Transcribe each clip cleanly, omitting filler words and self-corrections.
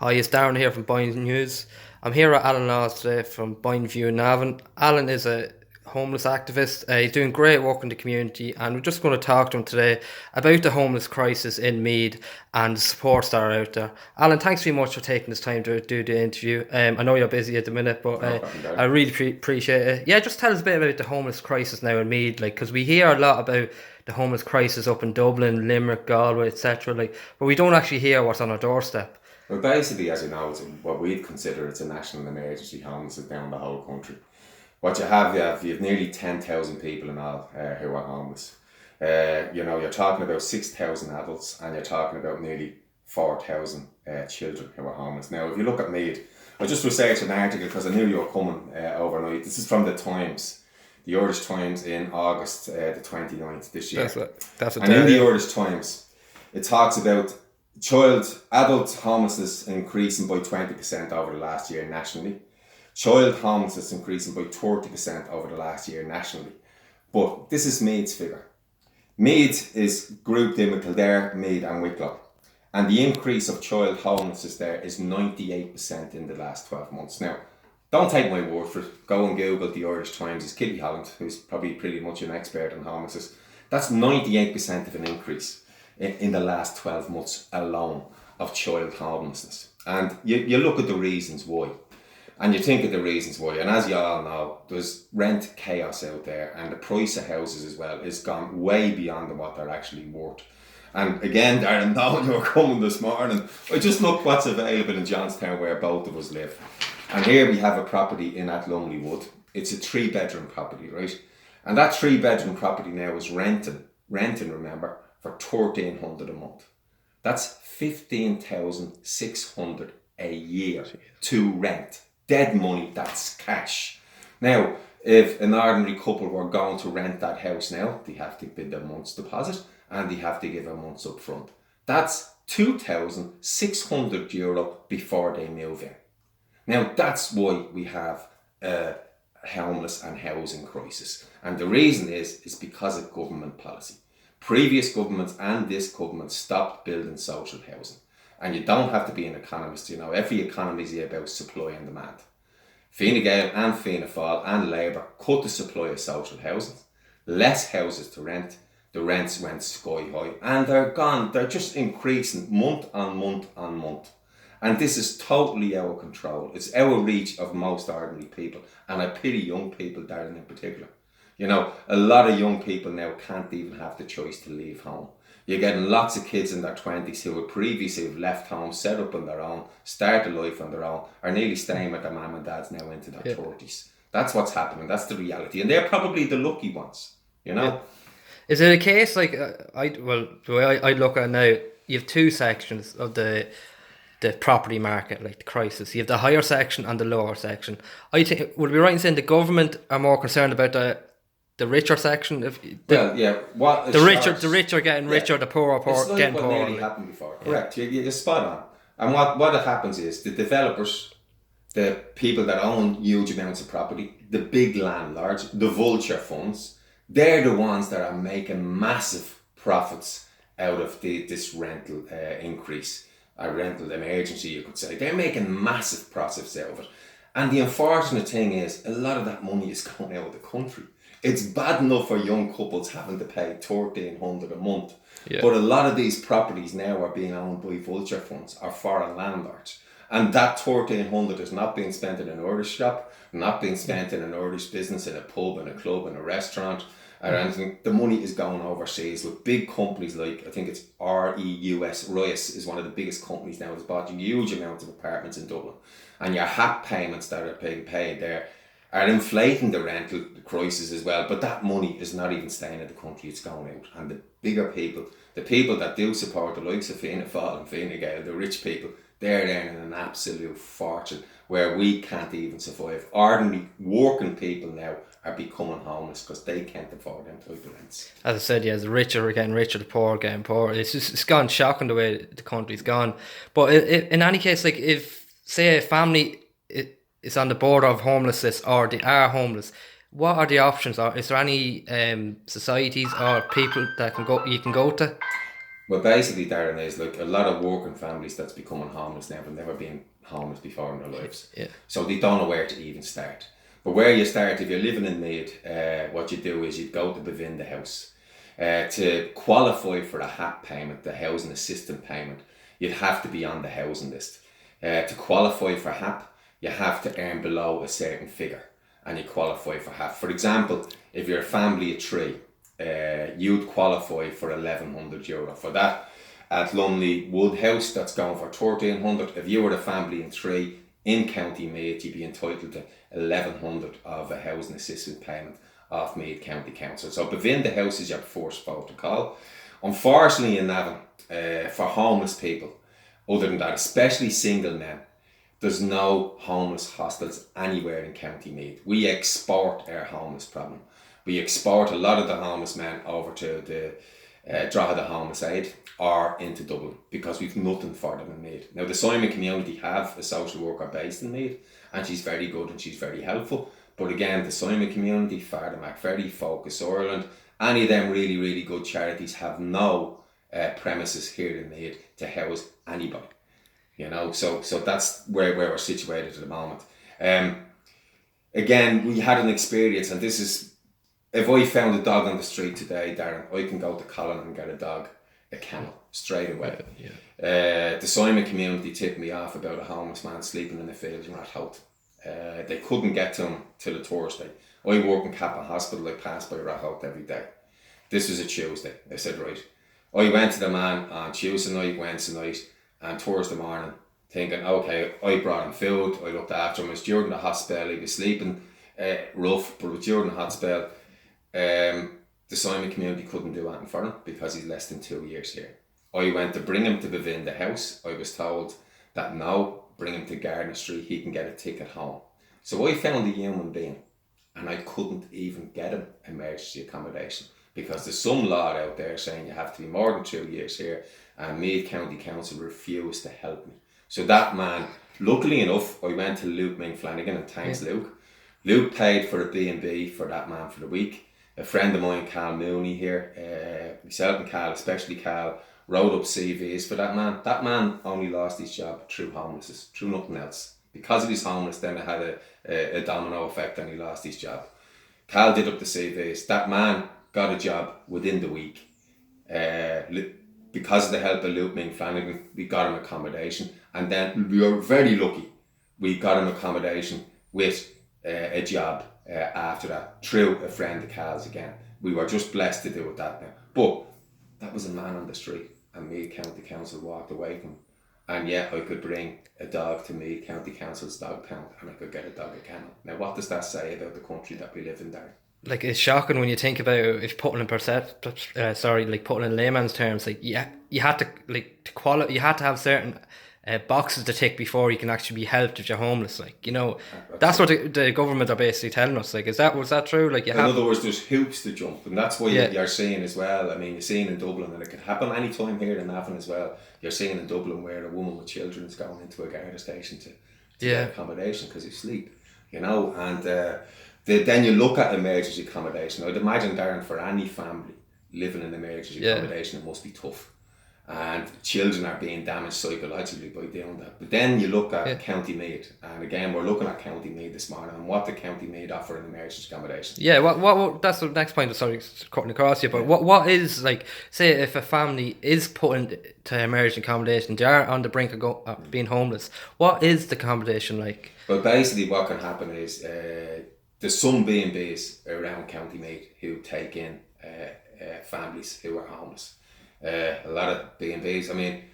Hi, it's Darren here from Boyne News. I'm here at Alan Laws today from Boyne View in Navan. Alan is a homeless activist. He's doing great work in the community, and we're just going to talk to him today about the homeless crisis in Meath and the supports that are out there. Alan, thanks very much for taking this time to do the interview. I know you're busy at the minute, but No problem, I Darren. really appreciate it. Yeah, just tell us a bit about the homeless crisis now in Meath, like, because we hear a lot about the homeless crisis up in Dublin, Limerick, Galway, etc. Like, but we don't actually hear what's on our doorstep. Well, basically, as you know, what we'd consider it's a national emergency homelessness down the whole country. What you have nearly 10,000 people in all who are homeless. You're talking about 6,000 adults and you're talking about nearly 4,000 children who are homeless. Now, if you look at Meath, I just researched an article because I knew you were coming overnight. This is from the Times, the Irish Times in August the 29th this year. That's what And in the they're. Irish Times, it talks about adult homelessness increasing by 20% over the last year nationally. Child homelessness increasing by 30% over the last year nationally. But this is Meath's figure. Meath is grouped in with Kildare, Meath and Wicklow. And the increase of child homelessness there is 98% in the last 12 months. Now, don't take my word for it. Go and Google the Irish Times. It's Kitty Holland, who's probably pretty much an expert on homelessness. That's 98% of an increase in the last 12 months alone of child homelessness. And you look at the reasons why. And you think of the reasons why. And as you all know, there's rent chaos out there, and the price of houses as well is gone way beyond what they're actually worth. And again, Darren, knowing you were coming this morning, I just looked what's available in Johnstown where both of us live. And here we have a property in Athlumley Wood. It's a 3 bedroom property, right? And that 3 bedroom property now is renting, remember, for 1,300 a month. That's 15,600 a year to rent. Dead money, that's cash. Now, if an ordinary couple were going to rent that house now, they have to pay a month's deposit and they have to give a month's upfront. That's €2,600 before they move in. Now, that's why we have a homeless and housing crisis. And the reason is because of government policy. Previous governments and this government stopped building social housing. And you don't have to be an economist, every economy is about supply and demand. Fine Gael and Fianna Fáil and Labour cut the supply of social housing, less houses to rent, the rents went sky high, and they're gone. They're just increasing month on month on month. And this is totally out of control. It's out of reach of most ordinary people, and I pity young people, Darren, in particular. A lot of young people now can't even have the choice to leave home. You're getting lots of kids in their 20s who would previously have left home, set up on their own, start a life on their own, are nearly staying with their mum and dads now into their Yeah. 30s. That's what's happening. That's the reality. And they're probably the lucky ones, you Yeah. know? Is it a case like the way I look at it now, you have two sections of the property market, like the crisis. You have the higher section and the lower section. I think would it be right in saying the government are more concerned about the richer section. If the Well, yeah, what it the starts, rich are getting yeah, richer, the poor are it's like getting what poorer. nearly happened before. Correct, you're spot on. And what happens is the developers, the people that own huge amounts of property, the big landlords, the vulture funds, they're the ones that are making massive profits out of this rental increase, a rental emergency, you could say. They're making massive profits out of it. And the unfortunate thing is, a lot of that money is going out of the country. It's bad enough for young couples having to pay 1,300 a month. Yeah. But a lot of these properties now are being owned by vulture funds or foreign landlords. And that 1,300 is not being spent in an Irish shop, not being spent in an Irish business, in a pub, in a club, in a restaurant, or anything. The money is going overseas with big companies like, I think it's Reus is one of the biggest companies now. It's bought huge amounts of apartments in Dublin. And your HAP payments that are being paid there are inflating the rental crisis as well. But that money is not even staying in the country, it's going out. And the bigger people, the people that do support the likes of Fianna Fáil and Fine Gael, the rich people, they're earning an absolute fortune where we can't even survive. Ordinary working people now are becoming homeless because they can't afford them type of rents. As I said, yeah, the richer are getting richer, the poor are getting poorer. It's gone shocking the way the country's gone. But in any case, like if say a family is on the border of homelessness or they are homeless, what are the options? Or is there any societies or people that you can go to? Well, basically, Darren, is like a lot of working families that's becoming homeless now have never been homeless before in their lives. Yeah. So they don't know where to even start. But where you start, if you're living in Meath, what you do is you'd go to Bevinda House. To qualify for the HAP payment, the housing assistance payment, you'd have to be on the housing list. To qualify for HAP, you have to earn below a certain figure and you qualify for HAP. For example, if you're a family of three, you'd qualify for €1,100 for that. At Lumley Woodhouse, that's going for 1,300. If you were a family in three in County Meath, you'd be entitled to 1,100 of a housing assistance payment off Meath County Council. So Bevinda House is your first vote to call. Unfortunately in Navan, for homeless people, other than that, especially single men, there's no homeless hostels anywhere in County Meath. We export our homeless problem. We export a lot of the homeless men over to the Drogheda Homeless Aid or into Dublin because we've nothing for them in Meath. Now the Simon community have a social worker based in Meath and she's very good and she's very helpful. But again, the Simon community, Father McFerry, Focus Ireland, any of them really, really good charities have no premises here in Meath to house anybody. You know, so that's where we're situated at the moment. Again, we had an experience, and this is, if I found a dog on the street today, Darren, I can go to Colin and get a kennel, straight away. Yeah. The Simon community tipped me off about a homeless man sleeping in the fields in Rathout. They couldn't get to him till a Thursday. I work in Kappa Hospital, I pass by Rathout every day. This was a Tuesday. I said, right. I went to the man on Tuesday night, Wednesday night, and Thursday morning, thinking, okay, I brought him food, I looked after him. It was during the hot spell, he was sleeping rough, but it was during the hot spell. The Simon community couldn't do anything for him because he's less than 2 years here. I went to bring him to Bevinda House. I was told that no, bring him to Gardner Street, he can get a ticket home. So I found a human being and I couldn't even get him emergency accommodation because there's some law out there saying you have to be more than 2 years here, and Meath County Council refused to help me. So that man, luckily enough, I went to Luke Ming Flanagan, and thanks Luke. Luke paid for a B&B for that man for the week. A friend of mine, Carl Mooney here, myself and Carl, especially Carl, wrote up CVs for that man. That man only lost his job through homelessness, through nothing else. Because he was homeless, then it had a domino effect and he lost his job. Carl did up the CVs. That man got a job within the week. Because of the help of Luke Ming Flanagan, we got him accommodation. And then we were very lucky. We got him accommodation with a job after that, through a friend of Carl's again. We were just blessed to do it that now. But that was a man on the street, and Meath County Council walked away from him. And yet I could bring a dog to Meath County Council's dog pound and I could get a dog a kennel. Now what does that say about the country that we live in there? Like, it's shocking when you think about, if putting in putting in layman's terms, like you had to you had to have certain boxes to tick before you can actually be helped if you're homeless. Like, you know, that's what the government are basically telling us. Like, was that true? Like, in other words, there's hoops to jump, and that's what you're seeing as well. I mean, you're seeing in Dublin, and it could happen any time here in Navan as well. You're seeing in Dublin where a woman with children is going into a Garda station to get accommodation because you sleep, you know, and then you look at emergency accommodation. I'd imagine, Darren, for any family living in emergency accommodation, it must be tough. And children are being damaged psychologically by doing that. But then you look at County Meath, and again, we're looking at County Meath this morning and what the County Meath offer in emergency accommodation. Yeah, what that's the next point. Sorry, cutting across you, but what is, like, say if a family is put into emergency accommodation, they are on the brink of being homeless. What is the accommodation like? Well, basically, what can happen is there's some B&Bs around County Meath who take in families who are homeless. A lot of B&Bs. I mean,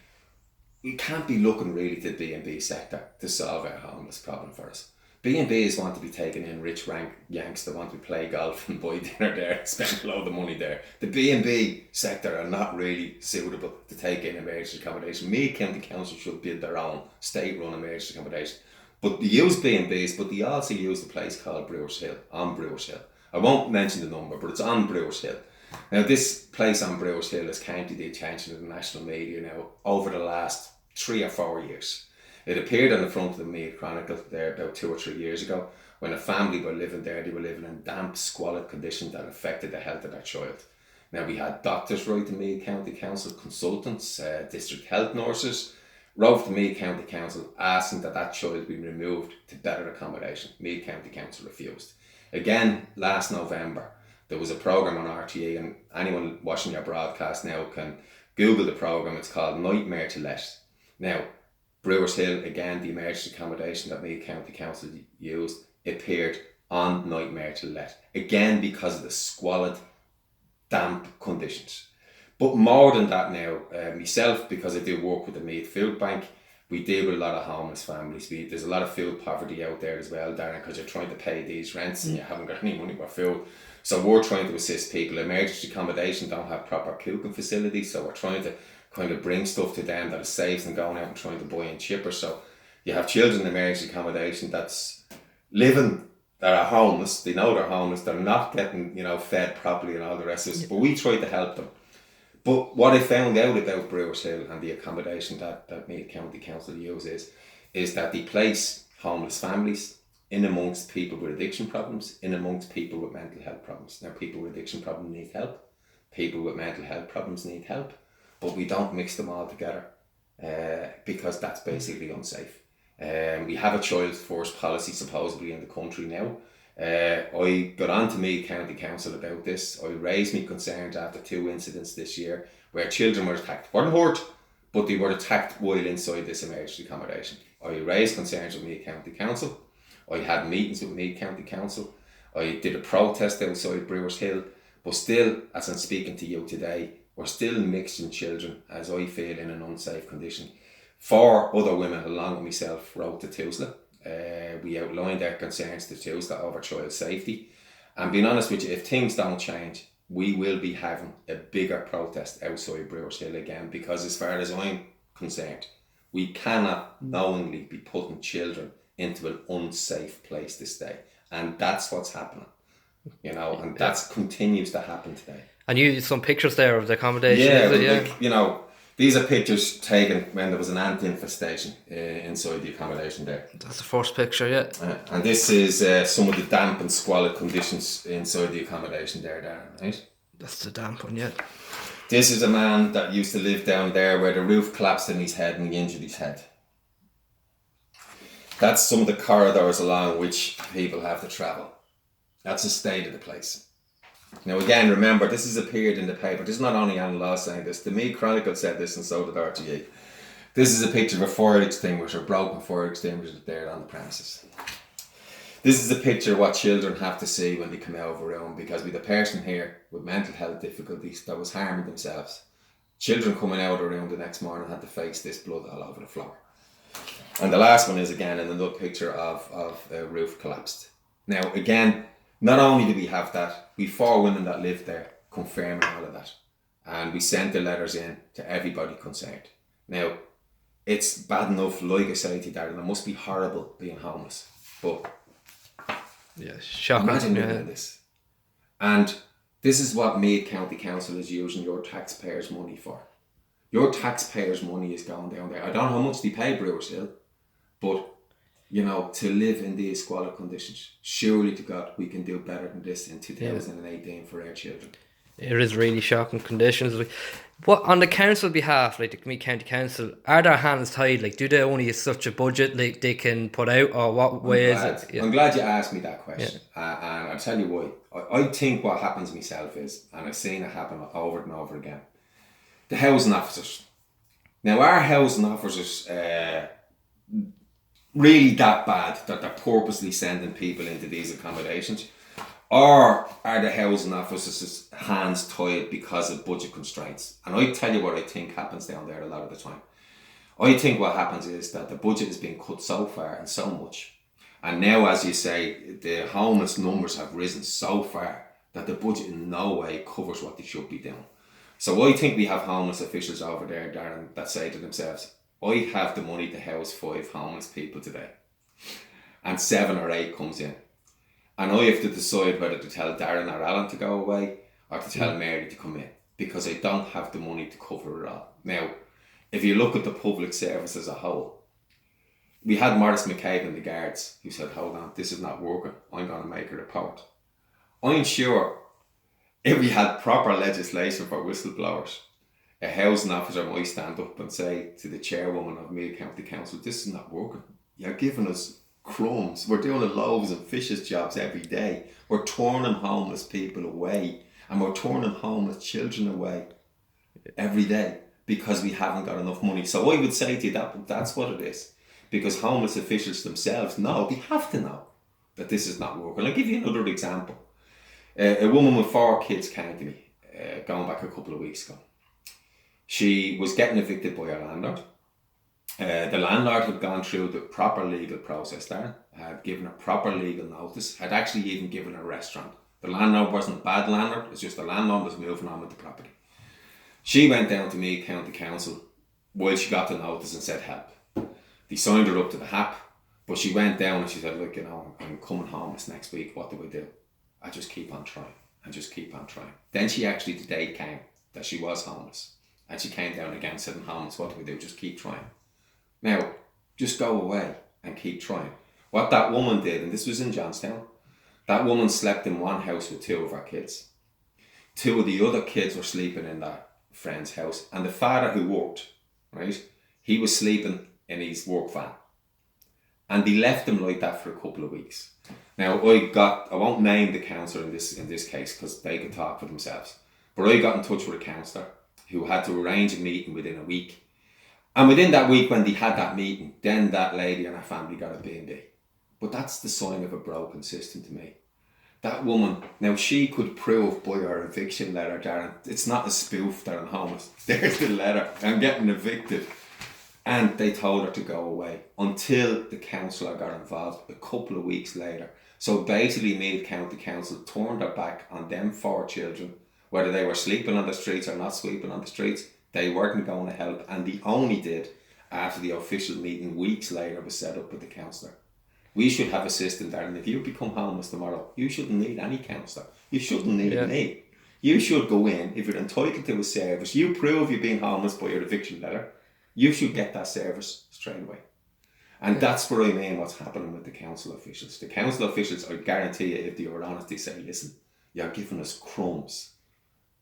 we can't be looking really to the B&B sector to solve our homeless problem for us. B&Bs want to be taking in rich rank Yanks that want to play golf and buy dinner there, spend a load of money there. The B&B sector are not really suitable to take in emergency accommodation. Meath County Council should build their own state-run emergency accommodation. But they use B&Bs, but they also use the place called Brewers Hill, on Brewers Hill. I won't mention the number, but it's on Brewers Hill. Now, this place on Brewers Hill has came to the attention of the national media now over the last 3 or 4 years. It appeared on the front of the Meath Chronicle there about 2 or 3 years ago when a family were living there. They were living in damp, squalid conditions that affected the health of their child. Now we had doctors write to Meath County Council, consultants, district health nurses, wrote to Meath County Council asking that child be removed to better accommodation. Meath County Council refused. Again, last November, there was a programme on RTE, and anyone watching your broadcast now can Google the programme. It's called Nightmare to Let. Now, Brewers Hill, again, the emergency accommodation that Meath County Council used, appeared on Nightmare to Let. Again, because of the squalid, damp conditions. But more than that now, myself, because I do work with the Meath Food Bank, we deal with a lot of homeless families. There's a lot of food poverty out there as well, Darren, because you're trying to pay these rents and you haven't got any money for food. So we're trying to assist people. Emergency accommodation don't have proper cooking facilities, so we're trying to kind of bring stuff to them that saves them going out and trying to buy in cheaper. So you have children in emergency accommodation that's living, that are homeless. They know they're homeless. They're not getting, fed properly and all the rest of it. But we try to help them. But what I found out about Brewers Hill and the accommodation that Meath County Council uses is that they place homeless families in amongst people with addiction problems, in amongst people with mental health problems. Now, people with addiction problems need help. People with mental health problems need help. But we don't mix them all together because that's basically unsafe. We have a child first policy supposedly in the country now. I got on to Meath County Council about this. I raised my concerns after 2 incidents this year where children were attacked. Weren't hurt, but they were attacked while inside this emergency accommodation. I raised concerns with Meath County Council. I had meetings with Meath County Council. I did a protest outside Brewers Hill. But still, as I'm speaking to you today, we're still mixing children, as I feel, in an unsafe condition. 4 other women, along with myself, wrote to TUSLA. We outlined our concerns to TUSLA over child safety. And being honest with you, if things don't change, we will be having a bigger protest outside Brewers Hill again, because as far as I'm concerned, we cannot knowingly be putting children into an unsafe place to stay. And that's what's happening, and that continues to happen today. And you used some pictures there of the accommodation. Yeah, these are pictures taken when there was an ant infestation inside the accommodation there. That's the first picture, yeah. And this is some of the damp and squalid conditions inside the accommodation there, Darren, right? That's the damp one, yeah. This is a man that used to live down there where the roof collapsed on his head and he injured his head. That's some of the corridors along which people have to travel. That's the state of the place. Now again, remember, this has appeared in the paper. This is not only Anna Law saying this. The Meath Chronicle said this, and so did RTE. This is a picture of a fire extinguisher, broken fire extinguisher there on the premises. This is a picture of what children have to see when they come out of a room, because with a person here with mental health difficulties that was harming themselves. Children coming out of a room the next morning had to face this blood all over the floor. And the last one is again another picture of a roof collapsed. Now again, not only do we have that, we 4 women that lived there confirming all of that. And we sent the letters in to everybody concerned. Now, it's bad enough, like I say to you, Darren, it must be horrible being homeless. But yeah, shocking. Imagine living in this. And this is what Meath County Council is using your taxpayers' money for. Your taxpayers' money is going down there. I don't know how much they pay Brewers Hill, but to live in these squalid conditions, surely to God, we can do better than this in 2018 for our children. It is really shocking conditions. What on the council behalf, like the Meath County Council, are their hands tied? Like, do they only have such a budget like they can put out, or what way is it? Yeah. I'm glad you asked me that question, and I'll tell you why. I think what happens myself is, and I've seen it happen over and over again, the housing officers. Now, our housing officers really that bad that they're purposely sending people into these accommodations? Or are the housing officers' hands tied because of budget constraints? And I tell you what I think happens down there a lot of the time. I think what happens is that the budget is being cut so far and so much. And now, as you say, the homeless numbers have risen so far that the budget in no way covers what they should be doing. So I think we have homeless officials over there, Darren, that say to themselves, I have the money to house 5 homeless people today. And 7 or 8 comes in. And I have to decide whether to tell Darren or Alan to go away or to tell Mary to come in, because I don't have the money to cover it all. Now, if you look at the public service as a whole, we had Maurice McCabe and the guards who said, hold on, this is not working. I'm going to make a report. I'm sure if we had proper legislation for whistleblowers, a housing officer might stand up and say to the chairwoman of Meath County Council, this is not working. You're giving us crumbs. We're doing loaves and fishes jobs every day. We're turning homeless people away, and we're turning homeless children away every day because we haven't got enough money. So I would say to you that's what it is. Because homeless officials themselves know, they have to know that this is not working. I'll give you another example. A woman with 4 kids came to me, going back a couple of weeks ago. She was getting evicted by her landlord. The landlord had gone through the proper legal process there, had given her proper legal notice, had actually even given her a restaurant. The landlord wasn't a bad landlord, it's just the landlord was moving on with the property. She went down to Meath County Council while she got the notice and said help. They signed her up to the HAP, but she went down and she said, look, I'm coming homeless next week, what do I do? I just keep on trying and just keep on trying. Then the day came that she was homeless. And she came down again, said, I'm homeless, what do we do? Just keep trying. Now, just go away and keep trying. What that woman did, and this was in Johnstown, that woman slept in one house with 2 of her kids. 2 of the other kids were sleeping in that friend's house. And the father who worked, right, he was sleeping in his work van. And they left him like that for a couple of weeks. Now, I won't name the counsellor in this case because they could talk for themselves. But I got in touch with a counsellor who had to arrange a meeting within a week. And within that week when they had that meeting, then that lady and her family got a B&B. But that's the sign of a broken system to me. That woman, now she could prove by her eviction letter, Darren, it's not a spoof that I'm homeless. There's the letter, I'm getting evicted. And they told her to go away until the councillor got involved a couple of weeks later. So basically Meath County Council turned their back on them 4 children. Whether they were sleeping on the streets or not sleeping on the streets, they weren't going to help. And they only did after the official meeting weeks later was set up with the counsellor. We should have a system there, and if you become homeless tomorrow, you shouldn't need any counsellor. You shouldn't need me. You should go in, if you're entitled to a service, you prove you've been homeless by your eviction letter, you should get that service straight away. And that's what I mean, what's happening with the council officials. The council officials, I guarantee you, if they were honest, they say, listen, you're giving us crumbs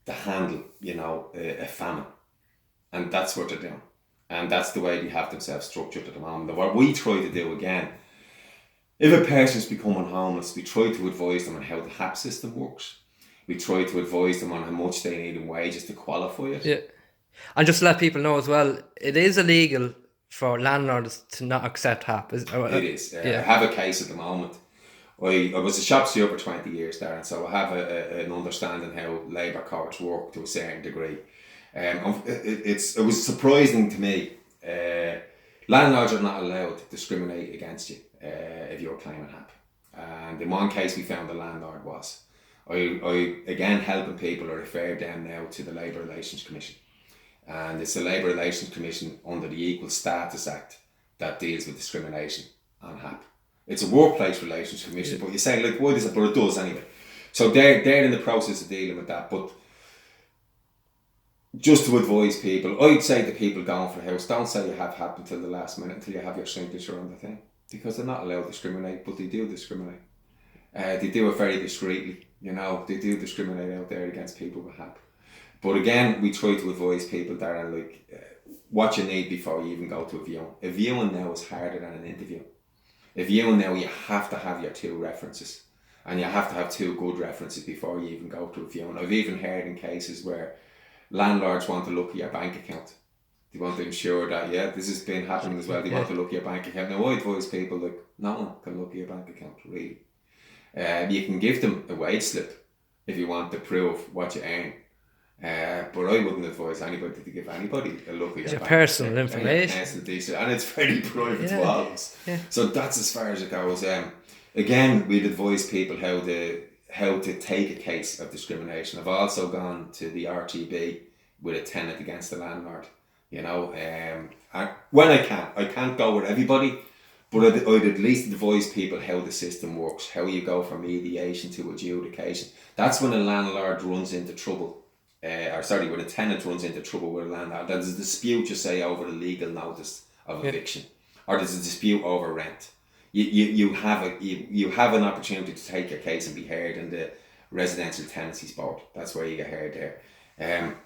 to handle, a famine. And that's what they're doing. And that's the way they have themselves structured at the moment. What we try to do again, if a person's becoming homeless, we try to advise them on how the HAP system works. We try to advise them on how much they need in wages to qualify it. Yeah. And just to let people know as well, it is illegal for landlords to not accept HAP. It is. I have a case at the moment. I was a shop steward for 20 years there, and so I have an understanding how labour courts work to a certain degree. It was surprising to me. Landlords are not allowed to discriminate against you if you're claiming HAP. And in one case we found the landlord was. I again, helping people, I refer them now to the Labour Relations Commission. And it's the Labour Relations Commission under the Equal Status Act that deals with discrimination on HAP. It's a workplace relations commission, but you say, like, why does it? But it does anyway. So they're in the process of dealing with that. But just to advise people, I'd say to people going for a house, don't say you have HAP until the last minute, until you have your signature on the thing. Because they're not allowed to discriminate, but they do discriminate. They do it very discreetly, they do discriminate out there against people with HAP. But again, we try to advise people that are like, what you need before you even go to a viewing. A viewing now is harder than an interview. A viewing now, you have to have your 2 references. And you have to have 2 good references before you even go to a viewing. I've even heard in cases where landlords want to look at your bank account. They want to ensure that, this has been happening as well. They want to look at your bank account. Now, I advise people, like, no one can look at your bank account, really. You can give them a wage slip if you want to prove what you earn. But I wouldn't advise anybody to give anybody a look at your personal information. And it's very private to all of us. Yeah. So that's as far as it goes. Again, we'd advise people how to take a case of discrimination. I've also gone to the RTB with a tenant against the landlord. When I can't go with everybody, but I'd at least advise people how the system works, how you go from mediation to adjudication. That's when a landlord runs into trouble. When a tenant runs into trouble with a landlord, there's a dispute, you say, over the legal notice of eviction, or there's a dispute over rent. You have an opportunity to take your case and be heard in the Residential Tenancies Board. That's where you get heard there.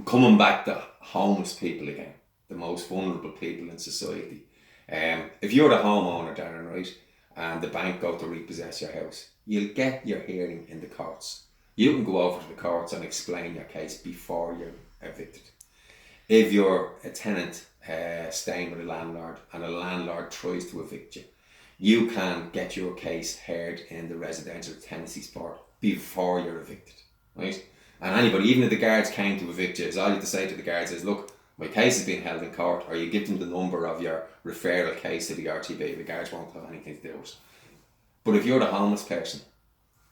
Coming back to homeless people again, the most vulnerable people in society. If you're the homeowner, Darren, right, and the bank go to repossess your house, you'll get your hearing in the courts. You can go over to the courts and explain your case before you're evicted. If you're a tenant staying with a landlord and a landlord tries to evict you, you can get your case heard in the Residential Tenancies Board before you're evicted, right? And anybody, even if the guards came to evict you, all you have to say to the guards is, look, my case is being held in court, or you give them the number of your referral case to the RTB, the guards won't have anything to do with it. But if you're the homeless person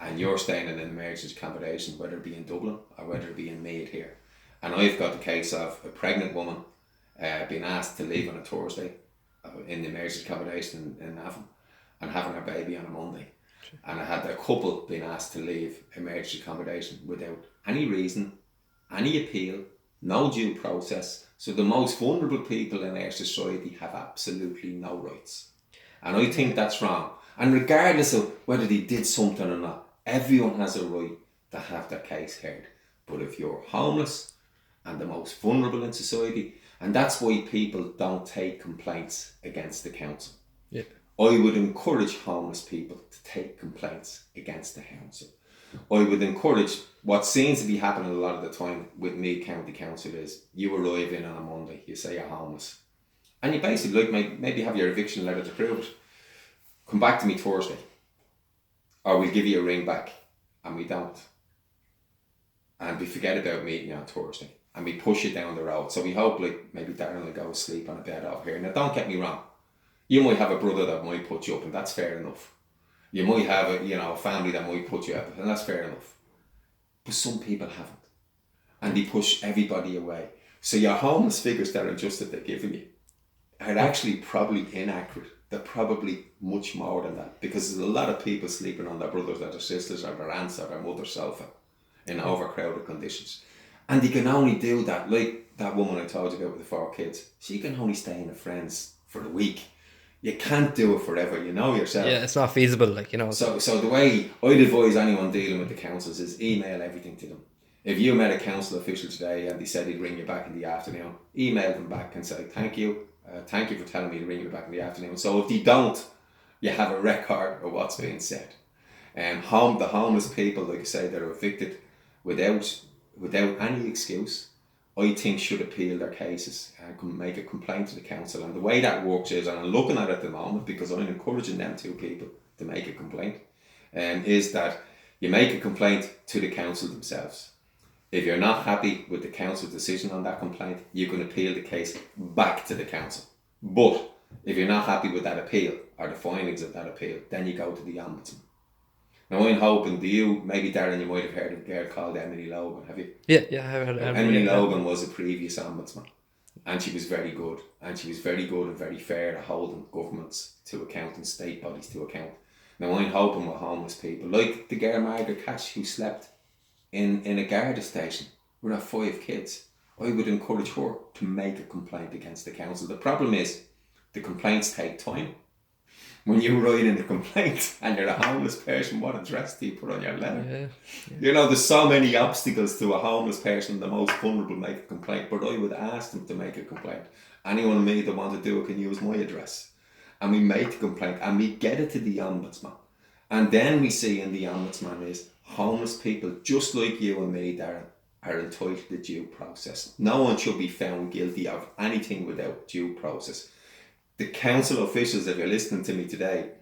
and you're staying in an emergency accommodation, whether it be in Dublin or whether it be in Meath here, and I've got the case of a pregnant woman being asked to leave on a Thursday in the emergency accommodation in Navan and having her baby on a Monday. And I had a couple being asked to leave emergency accommodation without any reason, any appeal, no due process. So the most vulnerable people in our society have absolutely no rights. And I think that's wrong. And regardless of whether they did something or not, everyone has a right to have their case heard. But if you're homeless and the most vulnerable in society, and that's why people don't take complaints against the council. Yeah. I would encourage homeless people to take complaints against the council. I would encourage, what seems to be happening a lot of the time with Meath County Council is, you arrive in on a Monday, you say you're homeless, and you basically like maybe have your eviction letter to prove it. Come back to me Thursday, or we'll give you a ring back, and we don't. And we forget about meeting you on Thursday, and we push you down the road. So we hope like maybe Darren will go sleep on a bed over here. Now don't get me wrong, you might have a brother that might put you up, and that's fair enough. You might have a family that might put you up, and that's fair enough. But some people haven't, and they push everybody away. So your homeless figures that are just that they're giving you are actually probably inaccurate. They're probably much more than that, because there's a lot of people sleeping on their brothers or their sisters or their aunts or their mother's sofa in overcrowded conditions. And they can only do that, like that woman I told you about with the 4 kids. She can only stay in a friend's for a week. You can't do it forever, you know yourself. Yeah, it's not feasible, So the way I'd advise anyone dealing with the councils is email everything to them. If you met a council official today and they said he'd ring you back in the afternoon, email them back and say, thank you for telling me to ring you back in the afternoon. So if they don't, you have a record of what's being said. The homeless people, like I say, that are evicted without any excuse, I think should appeal their cases and can make a complaint to the council. And the way that works is, and I'm looking at it at the moment because I'm encouraging them 2 people to make a complaint, is that you make a complaint to the council themselves. If you're not happy with the council's decision on that complaint, you can appeal the case back to the council. But if you're not happy with that appeal or the findings of that appeal, then you go to the Ombudsman. Now I'm hoping, maybe Darren, you might have heard of a girl called Emily Logan, have you? Yeah, I have heard of Emily Logan was a previous Ombudsman, and she was very good, and very fair at holding governments to account and state bodies to account. Now I'm hoping with homeless people, like the girl Margaret Cash who slept in a Garda station with her 5 kids, I would encourage her to make a complaint against the council. The problem is, the complaints take time. When you write in a complaint and you're a homeless person, what address do you put on your letter? Yeah. There's so many obstacles to a homeless person, the most vulnerable, make a complaint. But I would ask them to make a complaint. Anyone me that want to do it can use my address. And we make the complaint and we get it to the Ombudsman. And then we see in the Ombudsman is homeless people, just like you and me, Darren, are entitled to due process. No one should be found guilty of anything without due process. The council officials, if you're listening to me today,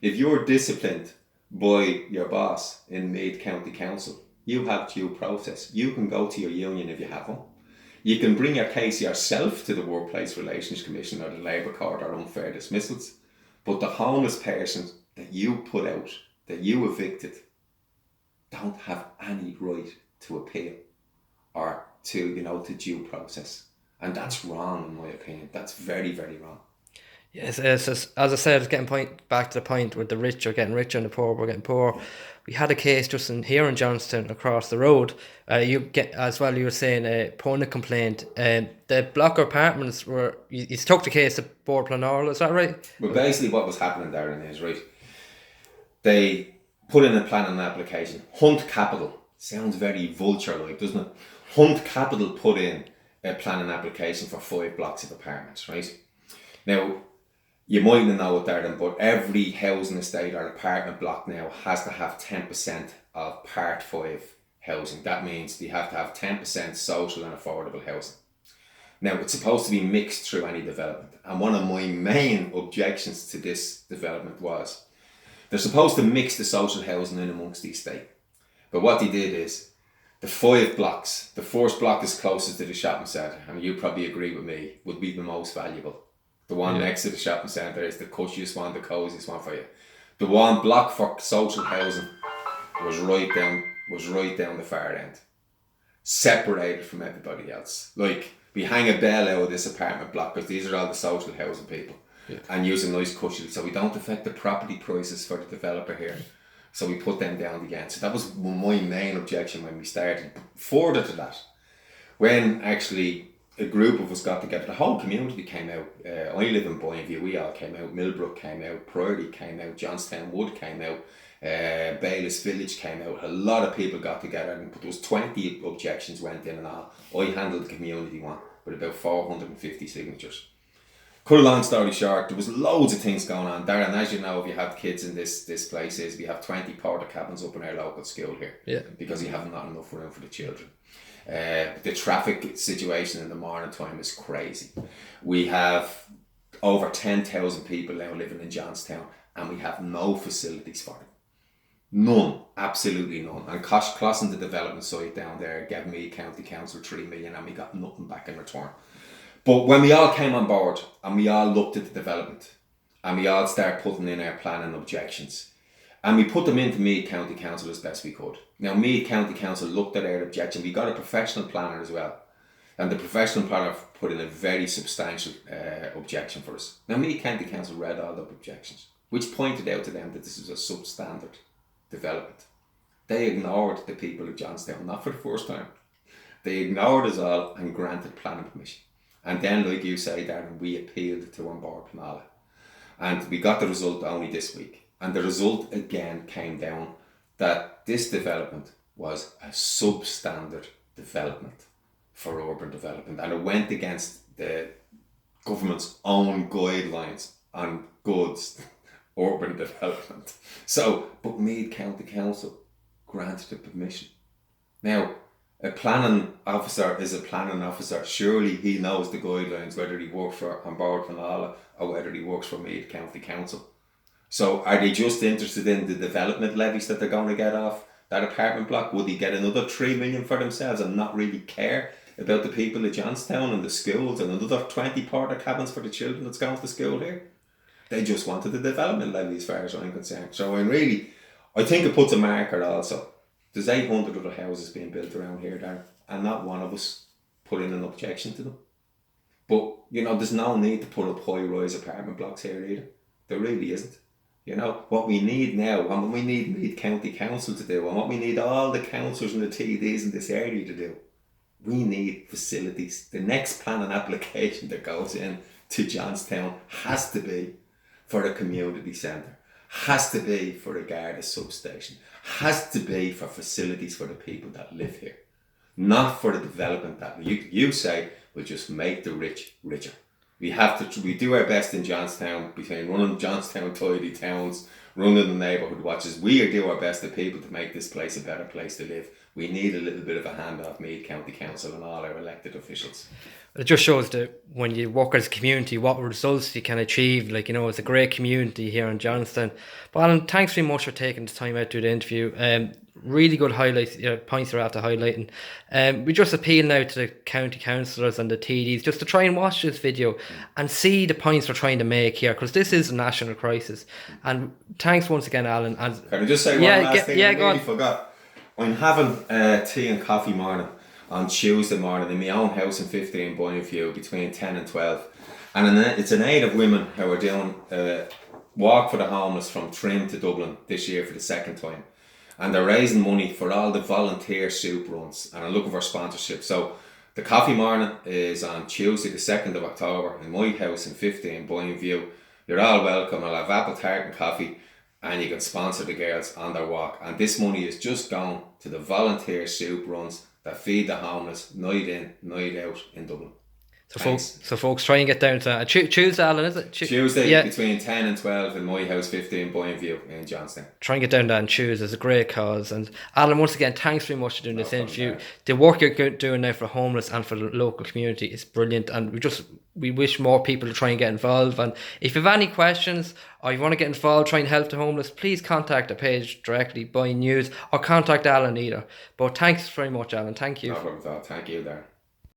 if you're disciplined by your boss in Meath County Council, you have due process. You can go to your union if you have one. You can bring your case yourself to the Workplace Relations Commission or the Labour Court or unfair dismissals. But the homeless person that you put out, that you evicted, don't have any right to appeal or to due process. And that's wrong in my opinion. That's very, very wrong. Yes, it's just, as I said, it's getting back to the point where the rich are getting richer and the poor were getting poor. We had a case just here in Johnstown across the road. You were saying, putting a complaint. The block of apartments you took the case to Bord Pleanála, is that right? Well, basically what was happening, Darren, is right. They put in a planning application. Hunt Capital, sounds very vulture-like, doesn't it? Hunt Capital put in a planning application for 5 blocks of apartments, right? Now, you might not know it there, but every housing estate or apartment block now has to have 10% of Part 5 housing. That means they have to have 10% social and affordable housing. Now, it's supposed to be mixed through any development. And one of my main objections to this development was they're supposed to mix the social housing in amongst the estate. But what they did is the 5 blocks, the first block is closest to the shopping centre, and you probably agree with me, would be the most valuable. The one next to the shopping centre is the cushiest one, the cosiest one for you. The one block for social housing was right down the far end, separated from everybody else. Like, we hang a bell out of this apartment block because these are all the social housing people, and using nice cushions, so we don't affect the property prices for the developer here. So we put them down again. So that was my main objection when we started. Further to that, when actually a group of us got together, the whole community came out. I live in Boynview, we all came out. Millbrook came out, Priory came out, Johnstown Wood came out, Baylis Village came out. A lot of people got together, and there was 20 objections went in and all. I handled the community one with about 450 signatures. Cut a long story short, there was loads of things going on. Darren, as you know, if you have kids in this place, is we have 20 porta cabins up in our local school here. Yeah. Because you have not enough room for the children. The traffic situation in the morning time is crazy. We have over 10,000 people now living in Johnstown, and we have no facilities for them. None, absolutely none. And Clossen, the development site down there, gave me County Council 3 million, and we got nothing back in return. But when we all came on board and we all looked at the development and we all started putting in our planning objections, and we put them into Meath County Council as best we could. Now, Meath County Council looked at our objection. We got a professional planner as well, and the professional planner put in a very substantial objection for us. Now, Meath County Council read all the objections, which pointed out to them that this is a substandard development. They ignored the people of Johnstown, not for the first time. They ignored us all and granted planning permission. And then, like you say, Darren, we appealed to An Bord Pleanála. And we got the result only this week. And the result again came down that this development was a substandard development for urban development. And it went against the government's own guidelines on goods urban development. So, but Meath County Council granted the permission. Now, a planning officer is a planning officer. Surely he knows the guidelines, whether he works for An Bord Pleanála or whether he works for Meath County Council. So are they just interested in the development levies that they're going to get off that apartment block? Would they get another 3 million for themselves and not really care about the people of Johnstown and the schools and another 20 porta cabins for the children that's going to school here? They just wanted the development levy as far as I'm concerned. So I think it puts a marker also. There's 800 other houses being built around here, Darren, and not one of us put in an objection to them. But, there's no need to put up high-rise apartment blocks here either. There really isn't. What we need now, and what we need Meath County Council to do, and what we need all the councillors and the TDs in this area to do, we need facilities. The next planning application that goes in to Johnstown has to be for a community centre, has to be for a Garda substation, has to be for facilities for the people that live here, not for the development that you say will just make the rich richer. We do our best in Johnstown, between running Johnstown Tidy Towns, running the neighbourhood watches. We do our best to people to make this place a better place to live. We need a little bit of a hand off Meath County Council and all our elected officials. It just shows that when you work as a community, what results you can achieve. It's a great community here in Johnstown. But Alan, thanks very much for taking the time out to do the interview. Really good highlights, points you're after highlighting. We just appeal now to the county councillors and the TDs just to try and watch this video and see the points we're trying to make here, because this is a national crisis. And thanks once again, Alan. And can I just say one last thing? I really forgot. I'm having tea and coffee morning on Tuesday morning in my own house in 15 Boynview between 10 and 12. And it's an aid of women who are doing Walk for the Homeless from Trim to Dublin this year for the second time. And they're raising money for all the volunteer soup runs, and I'm looking for sponsorship. So the coffee morning is on Tuesday the 2nd of October in my house in 15 Boynview. You're all welcome. I'll have apple tart and coffee, and you can sponsor the girls on their walk. And this money is just going to the volunteer soup runs that feed the homeless night in, night out in Dublin. So folks, try and get down to Tuesday, Alan, is it? Tuesday between 10 and 12 in my house 15 Boyne in Johnstown. Try and get down there and choose. It's a great cause. And Alan, once again, thanks very much for doing this interview. The work you're doing now for homeless and for the local community is brilliant, and we wish more people to try and get involved. And if you have any questions or you want to get involved, try and help the homeless, please contact the page directly, Boyne News, or contact Alan either. But thanks very much, Alan. Thank you. No problem at all. Thank you there.